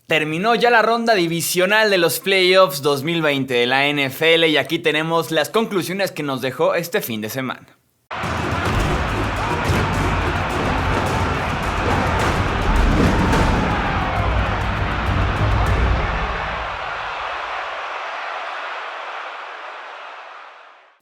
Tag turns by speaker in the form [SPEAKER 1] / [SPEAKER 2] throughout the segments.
[SPEAKER 1] Terminó ya la ronda divisional de los playoffs 2020 de la NFL y aquí tenemos las conclusiones que nos dejó este fin de semana.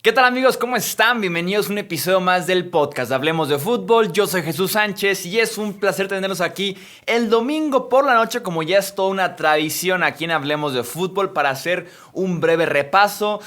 [SPEAKER 1] ¿Qué tal amigos? ¿Cómo están? Bienvenidos a un episodio más del podcast Hablemos de Fútbol. Yo soy Jesús Sánchez y es un placer tenerlos aquí el domingo por la noche, como ya es toda una tradición aquí en Hablemos de Fútbol, para hacer un breve repaso,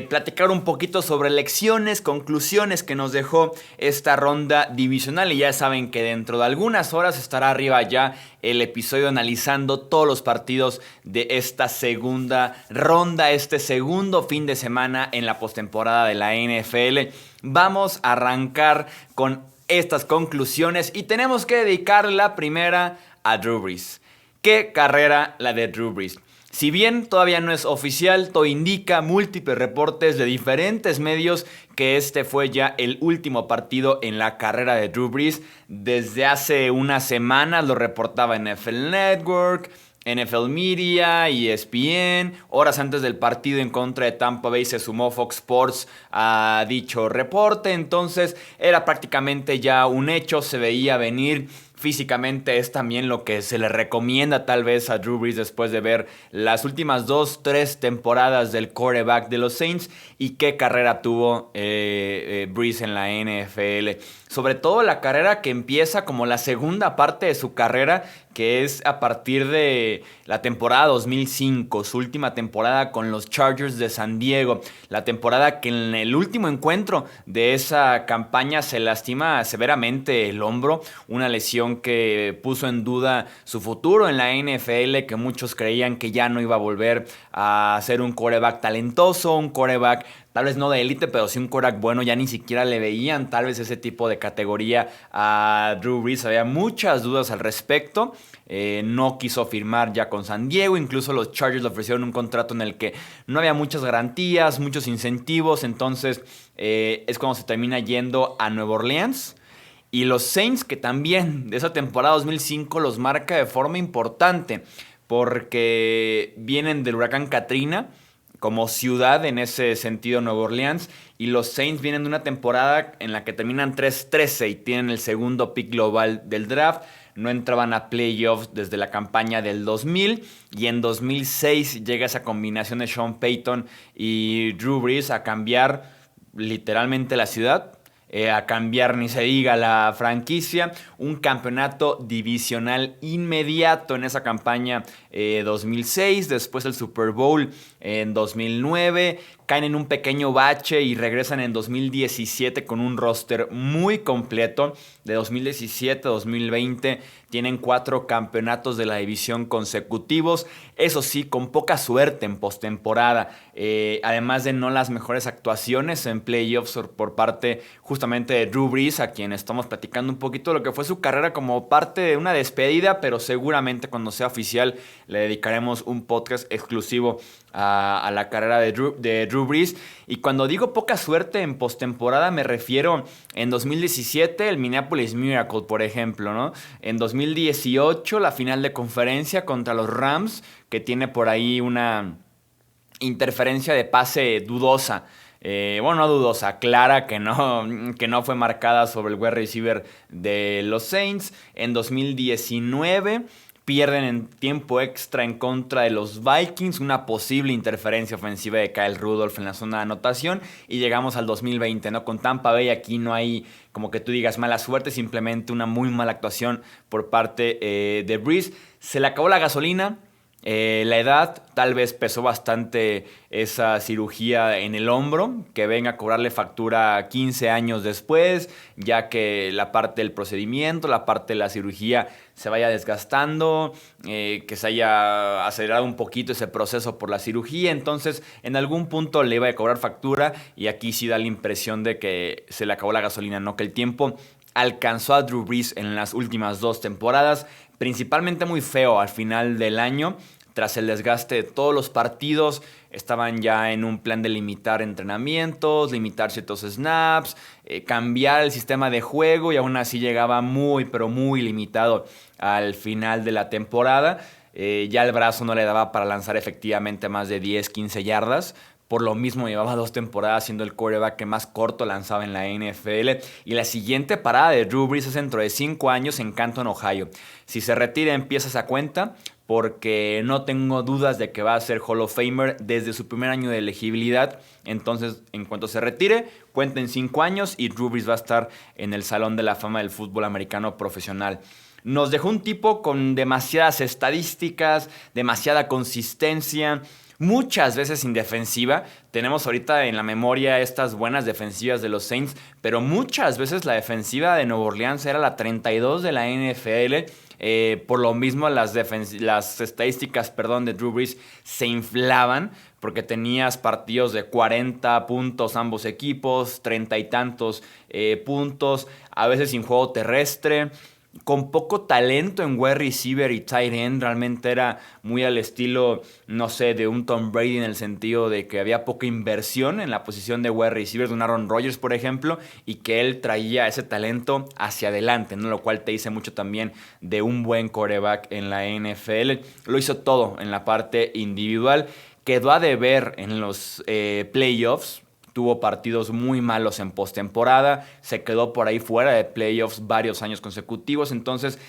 [SPEAKER 1] platicar un poquito sobre lecciones, conclusiones que nos dejó esta ronda divisional. Y ya saben que dentro de algunas horas estará arriba ya el episodio analizando todos los partidos de esta segunda ronda, este segundo fin de semana en la postemporada de la NFL. Vamos a arrancar con estas conclusiones y tenemos que dedicar la primera a Drew Brees. ¿Qué carrera la de Drew Brees? Si bien todavía no es oficial, todo indica, múltiples reportes de diferentes medios, que este fue ya el último partido en la carrera de Drew Brees. Desde hace unas semanas lo reportaba NFL Network, NFL Media, ESPN. Horas antes del partido en contra de Tampa Bay se sumó Fox Sports a dicho reporte. Entonces era prácticamente ya un hecho, se veía venir. Físicamente es también lo que se le recomienda tal vez a Drew Brees después de ver las últimas 2-3 temporadas del quarterback de los Saints y qué carrera tuvo Brees en la NFL. Sobre todo la carrera que empieza como la segunda parte de su carrera, que es a partir de la temporada 2005, su última temporada con los Chargers de San Diego. La temporada que en el último encuentro de esa campaña se lastima severamente el hombro, una lesión que puso en duda su futuro en la NFL, que muchos creían que ya no iba a volver a ser un quarterback talentoso, un quarterback tal vez no de élite, pero sí un quarterback bueno. Ya ni siquiera le veían tal vez ese tipo de categoría a Drew Brees. Había muchas dudas al respecto. No quiso firmar ya con San Diego. Incluso los Chargers le ofrecieron un contrato en el que no había muchas garantías, muchos incentivos. Entonces es cuando se termina yendo a Nueva Orleans. Y los Saints, que también de esa temporada 2005 los marca de forma importante, porque vienen del huracán Katrina como ciudad, en ese sentido, Nueva Orleans, y los Saints vienen de una temporada en la que terminan 3-13 y tienen el segundo pick global del draft. No entraban a playoffs desde la campaña del 2000, y en 2006 llega esa combinación de Sean Payton y Drew Brees a cambiar literalmente la ciudad. A cambiar, ni se diga, la franquicia. Un campeonato divisional inmediato en esa campaña 2006. Después el Super Bowl en 2009. Caen en un pequeño bache y regresan en 2017 con un roster muy completo. De 2017 a 2020 tienen 4 campeonatos de la división consecutivos. Eso sí, con poca suerte en postemporada. Además de no las mejores actuaciones en playoffs por parte justamente de Drew Brees, a quien estamos platicando un poquito de lo que fue su carrera como parte de una despedida, pero seguramente cuando sea oficial le dedicaremos un podcast exclusivo a la carrera de Drew Brees. Y cuando digo poca suerte en postemporada me refiero en 2017 el Minneapolis Miracle, por ejemplo, ¿no? En 2018 la final de conferencia contra los Rams, que tiene por ahí una interferencia de pase dudosa. No dudosa, clara, que no fue marcada sobre el wide receiver de los Saints. En 2019 pierden en tiempo extra en contra de los Vikings, una posible interferencia ofensiva de Kyle Rudolph en la zona de anotación, y llegamos al 2020, ¿no? Con Tampa Bay aquí no hay como que tú digas mala suerte, simplemente una muy mala actuación por parte de Brees. Se le acabó la gasolina. La edad tal vez pesó bastante esa cirugía en el hombro, que venga a cobrarle factura 15 años después, ya que la parte del procedimiento, la parte de la cirugía se vaya desgastando, que se haya acelerado un poquito ese proceso por la cirugía. Entonces en algún punto le iba a cobrar factura, y aquí sí da la impresión de que se le acabó la gasolina, ¿no? Que el tiempo alcanzó a Drew Brees en las últimas 2 temporadas, principalmente muy feo al final del año. Tras el desgaste de todos los partidos, estaban ya en un plan de limitar entrenamientos, limitar ciertos snaps, cambiar el sistema de juego, y aún así llegaba muy, pero muy limitado al final de la temporada. Ya el brazo no le daba para lanzar efectivamente más de 10, 15 yardas. Por lo mismo llevaba 2 temporadas siendo el quarterback que más corto lanzaba en la NFL. Y la siguiente parada de Drew Brees es dentro de 5 años en Canton, Ohio. Si se retira empieza esa cuenta, porque no tengo dudas de que va a ser Hall of Famer desde su primer año de elegibilidad. Entonces, en cuanto se retire, cuenta en 5 años y Drew Brees va a estar en el Salón de la Fama del fútbol americano profesional. Nos dejó un tipo con demasiadas estadísticas, demasiada consistencia, muchas veces sin defensiva. Tenemos ahorita en la memoria estas buenas defensivas de los Saints, pero muchas veces la defensiva de Nueva Orleans era la 32 de la NFL. Por lo mismo las estadísticas de Drew Brees se inflaban, porque tenías partidos de 40 puntos ambos equipos, 30 y tantos puntos, a veces sin juego terrestre, con poco talento en wide receiver y tight end. Realmente era muy al estilo, no sé, de un Tom Brady, en el sentido de que había poca inversión en la posición de wide receiver, de un Aaron Rodgers, por ejemplo, y que él traía ese talento hacia adelante, ¿no? Lo cual te dice mucho también de un buen quarterback en la NFL. Lo hizo todo en la parte individual. Quedó a deber en los playoffs. Tuvo partidos muy malos en postemporada, se quedó por ahí fuera de playoffs varios años consecutivos. Entonces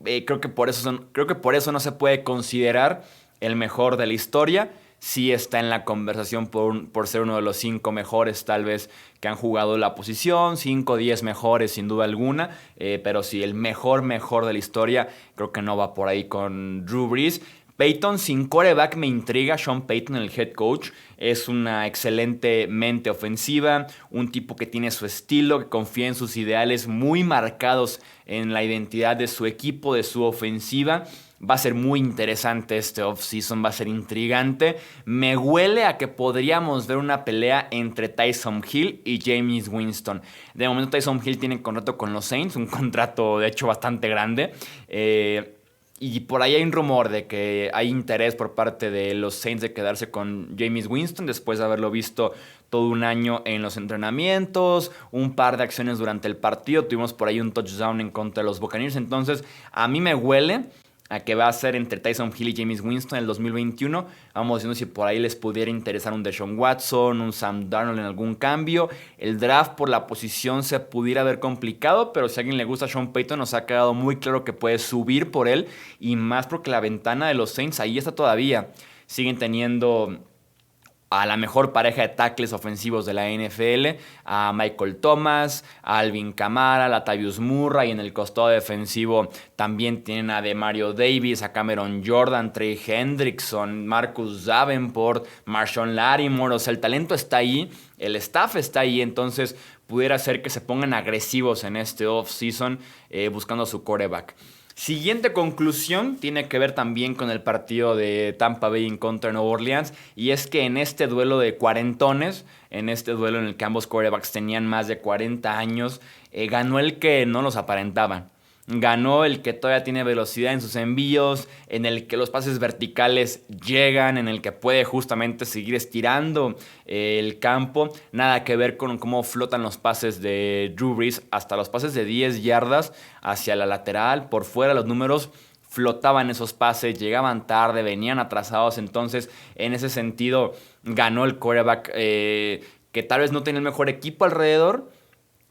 [SPEAKER 1] creo que por eso no se puede considerar el mejor de la historia. Sí está en la conversación por ser uno de los 5 mejores tal vez que han jugado la posición, 5 o 10 mejores sin duda alguna, pero sí, el mejor de la historia creo que no va por ahí con Drew Brees. Peyton sin quarterback me intriga. Sean Payton, el head coach, es una excelente mente ofensiva, un tipo que tiene su estilo, que confía en sus ideales muy marcados en la identidad de su equipo, de su ofensiva. Va a ser muy interesante este offseason, va a ser intrigante. Me huele a que podríamos ver una pelea entre Taysom Hill y Jameis Winston. De momento Taysom Hill tiene contrato con los Saints, un contrato de hecho bastante grande. Y por ahí hay un rumor de que hay interés por parte de los Saints de quedarse con Jameis Winston después de haberlo visto todo un año en los entrenamientos, un par de acciones durante el partido. Tuvimos por ahí un touchdown en contra de los Buccaneers. Entonces, a mí me huele a que va a ser entre Taysom Hill y Jameis Winston en el 2021. Vamos viendo si por ahí les pudiera interesar un Deshaun Watson, un Sam Darnold en algún cambio. El draft por la posición se pudiera ver complicado, pero si a alguien le gusta Sean Payton, nos ha quedado muy claro que puede subir por él, y más porque la ventana de los Saints ahí está todavía. Siguen teniendo a la mejor pareja de tackles ofensivos de la NFL, a Michael Thomas, a Alvin Kamara, a Latavius Murray. En el costado defensivo también tienen a Demario Davis, a Cameron Jordan, Trey Hendrickson, Marcus Davenport, Marshawn Lattimore. O sea, el talento está ahí, el staff está ahí. Entonces pudiera ser que se pongan agresivos en este offseason buscando su quarterback. Siguiente conclusión tiene que ver también con el partido de Tampa Bay en contra de Nueva Orleans, y es que en este duelo de cuarentones, en este duelo en el que ambos quarterbacks tenían más de 40 años, ganó el que no los aparentaba. Ganó el que todavía tiene velocidad en sus envíos, en el que los pases verticales llegan, en el que puede justamente seguir estirando el campo. Nada que ver con cómo flotan los pases de Drew Brees, hasta los pases de 10 yardas hacia la lateral, por fuera. Los números flotaban esos pases, llegaban tarde, venían atrasados. Entonces, en ese sentido, ganó el quarterback que tal vez no tenía el mejor equipo alrededor,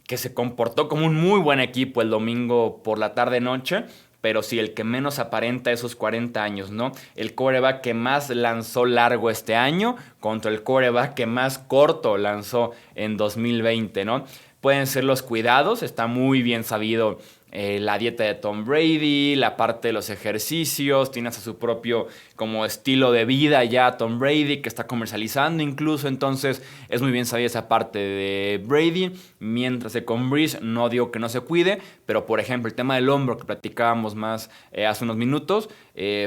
[SPEAKER 1] que se comportó como un muy buen equipo el domingo por la tarde-noche, pero sí, el que menos aparenta esos 40 años, ¿no? El quarterback que más lanzó largo este año contra el quarterback que más corto lanzó en 2020, ¿no? Pueden ser los cuidados, está muy bien sabido la dieta de Tom Brady, la parte de los ejercicios, tiene hasta su propio como estilo de vida ya Tom Brady, que está comercializando incluso. Entonces es muy bien sabida esa parte de Brady, mientras que con Brees no digo que no se cuide, pero por ejemplo el tema del hombro que platicábamos más hace unos minutos,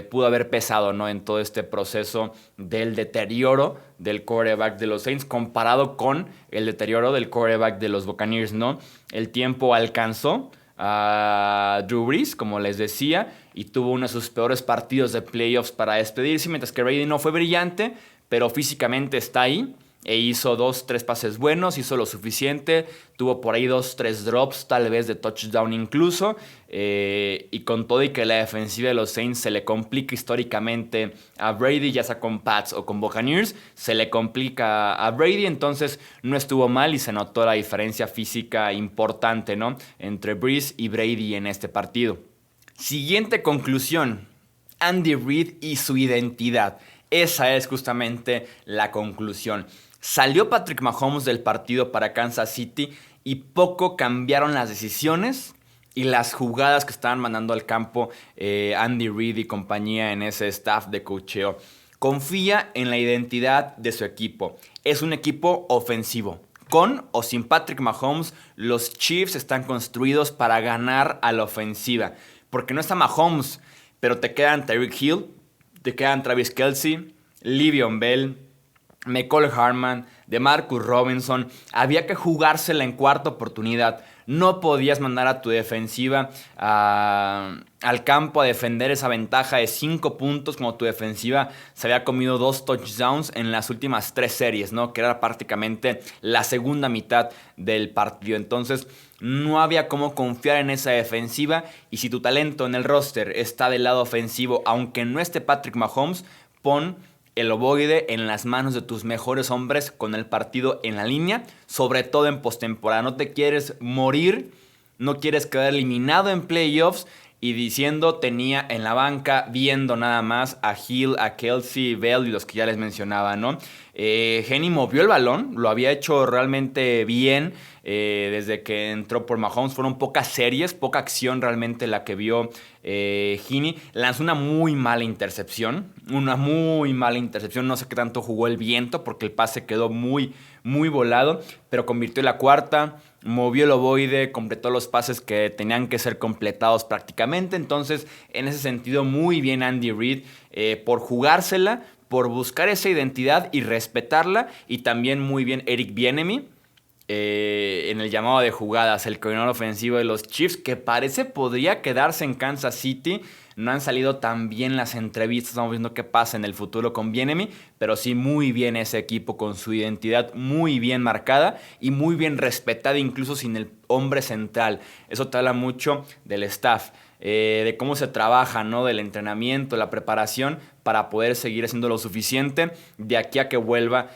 [SPEAKER 1] pudo haber pesado, ¿no?, en todo este proceso del deterioro del quarterback de los Saints comparado con el deterioro del quarterback de los Buccaneers, ¿no? El tiempo alcanzó a Drew Brees, como les decía, y tuvo uno de sus peores partidos de playoffs para despedirse, mientras que Brady no fue brillante, pero físicamente está ahí. e hizo 2-3 pases buenos, hizo lo suficiente, tuvo por ahí 2-3 drops, tal vez de touchdown incluso, y con todo y que la defensiva de los Saints se le complica históricamente a Brady, ya sea con Pats o con Buccaneers, se le complica a Brady, entonces no estuvo mal y se notó la diferencia física importante, ¿no?, entre Brees y Brady en este partido. Siguiente conclusión: Andy Reid y su identidad. Esa es justamente la conclusión. Salió Patrick Mahomes del partido para Kansas City y poco cambiaron las decisiones y las jugadas que estaban mandando al campo Andy Reid y compañía en ese staff de coacheo. Confía en la identidad de su equipo. Es un equipo ofensivo. Con o sin Patrick Mahomes, los Chiefs están construidos para ganar a la ofensiva. Porque no está Mahomes, pero te quedan Tyreek Hill, te quedan Travis Kelce, Le'Veon Bell, Mecole Hardman, DeMarcus Robinson. Había que jugársela en cuarta oportunidad. No podías mandar a tu defensiva al campo a defender esa ventaja de 5 puntos como tu defensiva se había comido 2 touchdowns en las últimas 3 series, ¿no?, que era prácticamente la segunda mitad del partido. Entonces no había cómo confiar en esa defensiva, y si tu talento en el roster está del lado ofensivo, aunque no esté Patrick Mahomes, pon el ovoide en las manos de tus mejores hombres con el partido en la línea, sobre todo en postemporada. No te quieres morir, no quieres quedar eliminado en playoffs y diciendo tenía en la banca, viendo nada más a Hill, a Kelce, Bell y los que ya les mencionaba, ¿no? Henny movió el balón, lo había hecho realmente bien desde que entró por Mahomes. Fueron pocas series, poca acción realmente la que vio Henny. Lanzó una muy mala intercepción, no sé qué tanto jugó el viento porque el pase quedó muy volado, pero convirtió la cuarta, movió el ovoide, completó los pases que tenían que ser completados prácticamente. Entonces, en ese sentido, muy bien Andy Reid por jugársela, por buscar esa identidad y respetarla, y también muy bien Eric Bieniemy en el llamado de jugadas, el coordinador ofensivo de los Chiefs, que parece podría quedarse en Kansas City. No han salido tan bien las entrevistas, estamos viendo qué pasa en el futuro con Bieniemy, pero sí muy bien ese equipo con su identidad muy bien marcada y muy bien respetada, incluso sin el hombre central. Eso te habla mucho del staff, de cómo se trabaja, ¿no?, del entrenamiento, la preparación para poder seguir haciendo lo suficiente de aquí a que vuelva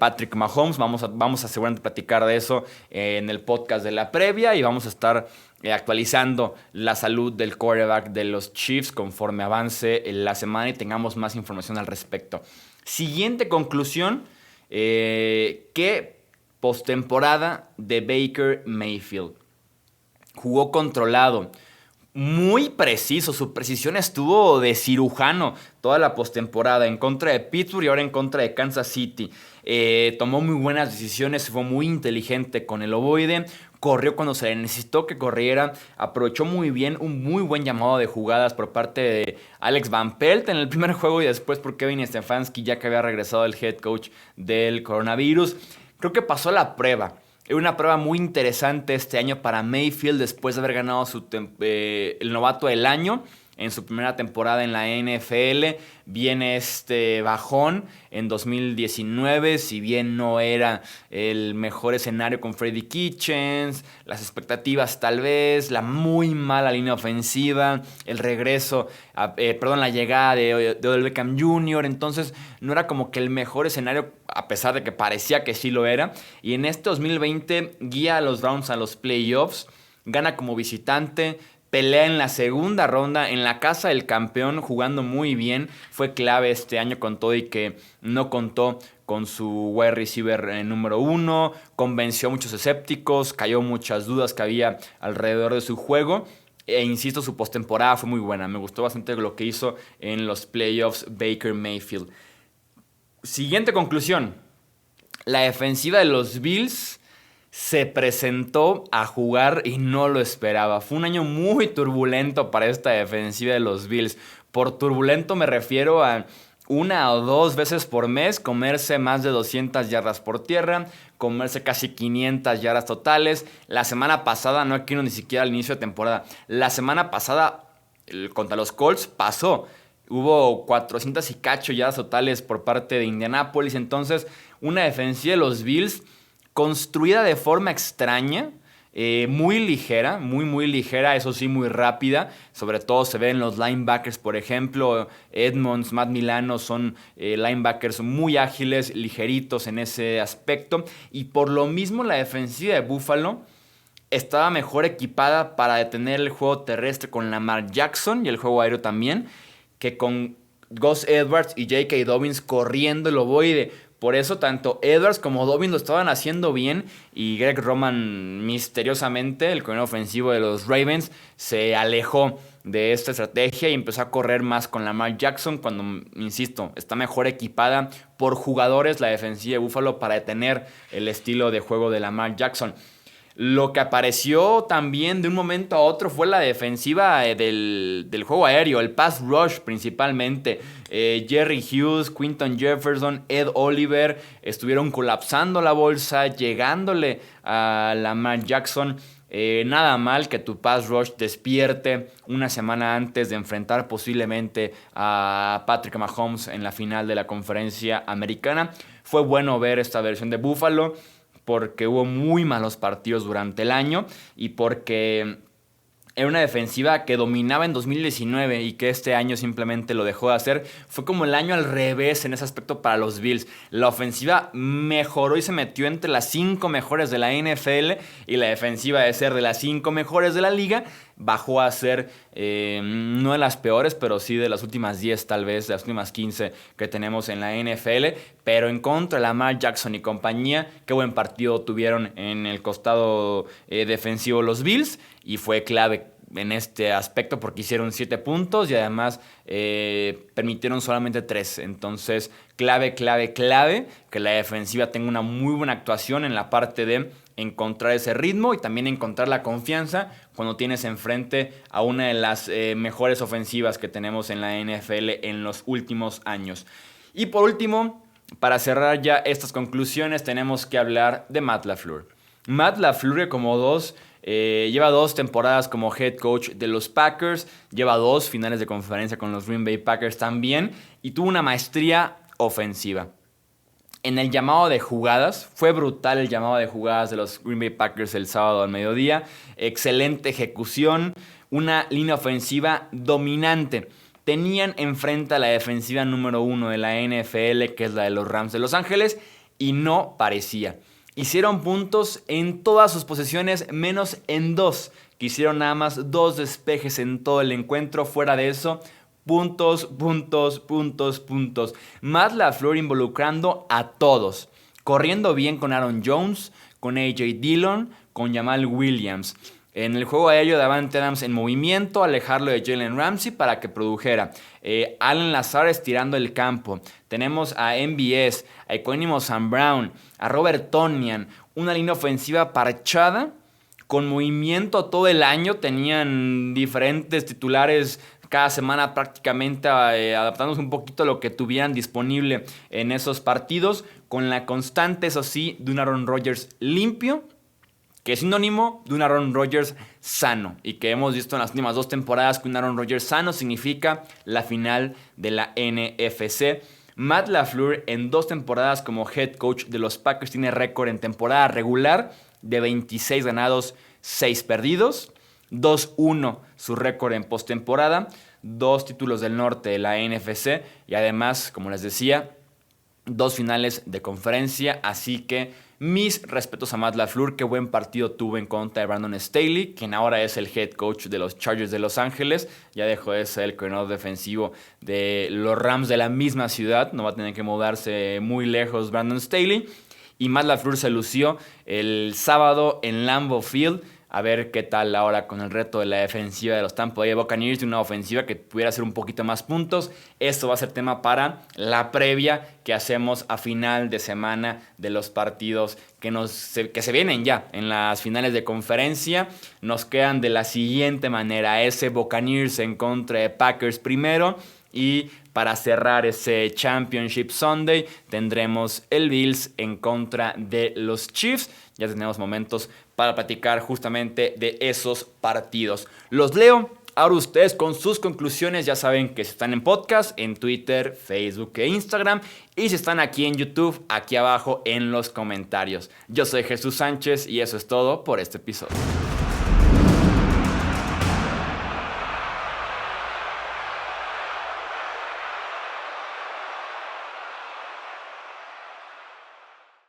[SPEAKER 1] Patrick Mahomes. Vamos a seguramente platicar de eso en el podcast de la previa, y vamos a estar actualizando la salud del quarterback de los Chiefs conforme avance la semana y tengamos más información al respecto. Siguiente conclusión, que postemporada de Baker Mayfield. Jugó controlado, muy preciso, su precisión estuvo de cirujano toda la postemporada, en contra de Pittsburgh y ahora en contra de Kansas City. Tomó muy buenas decisiones, fue muy inteligente con el ovoide, corrió cuando se le necesitó que corriera, aprovechó muy bien un muy buen llamado de jugadas por parte de Alex Van Pelt en el primer juego y después por Kevin Stefanski, ya que había regresado el head coach del coronavirus. Creo que pasó la prueba. Era una prueba muy interesante este año para Mayfield después de haber ganado el novato del año en su primera temporada en la NFL. Viene este bajón en 2019, si bien no era el mejor escenario con Freddie Kitchens, las expectativas tal vez, la muy mala línea ofensiva, el regreso, la llegada de Odell Beckham Jr., entonces no era como que el mejor escenario, a pesar de que parecía que sí lo era. Y en este 2020 guía a los Browns a los playoffs, gana como visitante, pelea en la segunda ronda en la casa del campeón, jugando muy bien. Fue clave este año con todo y que no contó con su wide receiver número 1. Convenció a muchos escépticos, cayó muchas dudas que había alrededor de su juego. E insisto, su postemporada fue muy buena. Me gustó bastante lo que hizo en los playoffs Baker Mayfield. Siguiente conclusión. La defensiva de los Bills se presentó a jugar y no lo esperaba. Fue un año muy turbulento para esta defensiva de los Bills. Por turbulento me refiero a 1 o 2 veces por mes comerse más de 200 yardas por tierra, comerse casi 500 yardas totales. La semana pasada, no aquí no ni siquiera al inicio de temporada, la semana pasada contra los Colts pasó hubo 400 y cacho yardas totales por parte de Indianapolis. Entonces, una defensiva de los Bills construida de forma extraña, muy ligera, muy ligera, eso sí, muy rápida. Sobre todo se ven los linebackers, por ejemplo, Edmonds, Matt Milano, son linebackers muy ágiles, ligeritos en ese aspecto. Y por lo mismo la defensiva de Buffalo estaba mejor equipada para detener el juego terrestre con Lamar Jackson y el juego aéreo también, que con Gus Edwards y J.K. Dobbins corriendo el ovoide. Por eso tanto Edwards como Dobbins lo estaban haciendo bien y Greg Roman misteriosamente, el coordinador ofensivo de los Ravens, se alejó de esta estrategia y empezó a correr más con Lamar Jackson cuando, insisto, está mejor equipada por jugadores la defensiva de Buffalo para detener el estilo de juego de Lamar Jackson. Lo que apareció también de un momento a otro fue la defensiva del juego aéreo, el pass rush principalmente. Jerry Hughes, Quinton Jefferson, Ed Oliver estuvieron colapsando la bolsa, llegándole a Lamar Jackson. Nada mal que tu pass rush despierte una semana antes de enfrentar posiblemente a Patrick Mahomes en la final de la conferencia americana. Fue bueno ver esta versión de Buffalo, porque hubo muy malos partidos durante el año y porque era una defensiva que dominaba en 2019 y que este año simplemente lo dejó de hacer. Fue como el año al revés en ese aspecto para los Bills. La ofensiva mejoró y se metió entre las 5 mejores de la NFL y la defensiva, de ser de las 5 mejores de la liga, bajó a ser no de las peores, pero sí de las últimas 10 tal vez, de las últimas 15 que tenemos en la NFL. Pero en contra de Lamar Jackson y compañía, qué buen partido tuvieron en el costado defensivo los Bills, y fue clave en este aspecto porque hicieron 7 puntos y además permitieron solamente 3. Entonces, clave que la defensiva tenga una muy buena actuación en la parte de encontrar ese ritmo y también encontrar la confianza cuando tienes enfrente a una de las mejores ofensivas que tenemos en la NFL en los últimos años. Y por último, para cerrar ya estas conclusiones, tenemos que hablar de Matt LaFleur. Matt LaFleur lleva 2 temporadas como head coach de los Packers, lleva 2 finales de conferencia con los Green Bay Packers también, y tuvo una maestría ofensiva. En el llamado de jugadas, fue brutal el llamado de jugadas de los Green Bay Packers el sábado al mediodía, excelente ejecución, una línea ofensiva dominante. Tenían enfrente a la defensiva número 1 de la NFL, que es la de los Rams de Los Ángeles, y no parecía. Hicieron puntos en todas sus posesiones, menos en 2, que hicieron nada más 2 despejes en todo el encuentro. Fuera de eso, puntos. Matt LaFleur involucrando a todos, corriendo bien con Aaron Jones, con A.J. Dillon, con Jamal Williams. En el juego aéreo, Davante Adams en movimiento, alejarlo de Jalen Ramsey para que produjera. Allen Lazard estirando el campo. Tenemos a MVS, a Equanimo Sam Brown, a Robert Tonyan. Una línea ofensiva parchada, con movimiento todo el año. Tenían diferentes titulares cada semana prácticamente, adaptándose un poquito a lo que tuvieran disponible en esos partidos. Con la constante, eso sí, de un Aaron Rodgers limpio, que es sinónimo de un Aaron Rodgers sano, y que hemos visto en las últimas 2 temporadas que un Aaron Rodgers sano significa la final de la NFC. Matt LaFleur en 2 temporadas como head coach de los Packers tiene récord en temporada regular de 26 ganados, 6 perdidos, 2-1 su récord en postemporada, 2 títulos del norte de la NFC y además, como les decía, 2 finales de conferencia. Así que mis respetos a Matt LaFleur, qué buen partido tuvo en contra de Brandon Staley, quien ahora es el head coach de los Chargers de Los Ángeles. Ya dejó de ser el coordinador defensivo de los Rams de la misma ciudad, no va a tener que mudarse muy lejos Brandon Staley. Y Matt LaFleur se lució el sábado en Lambeau Field. A ver qué tal ahora con el reto de la defensiva de los Tampa Bay Buccaneers, de una ofensiva que pudiera hacer un poquito más puntos. Esto va a ser tema para la previa que hacemos a final de semana de los partidos que se vienen ya en las finales de conferencia. Nos quedan de la siguiente manera: ese Buccaneers en contra de Packers primero, y para cerrar ese Championship Sunday tendremos el Bills en contra de los Chiefs. Ya tenemos momentos para platicar justamente de esos partidos. Los leo Ahora ustedes con sus conclusiones ya saben que si están en podcast, en Twitter, Facebook e Instagram. Y si están aquí en YouTube, aquí abajo en los comentarios. Yo soy Jesús Sánchez y eso es todo por este episodio.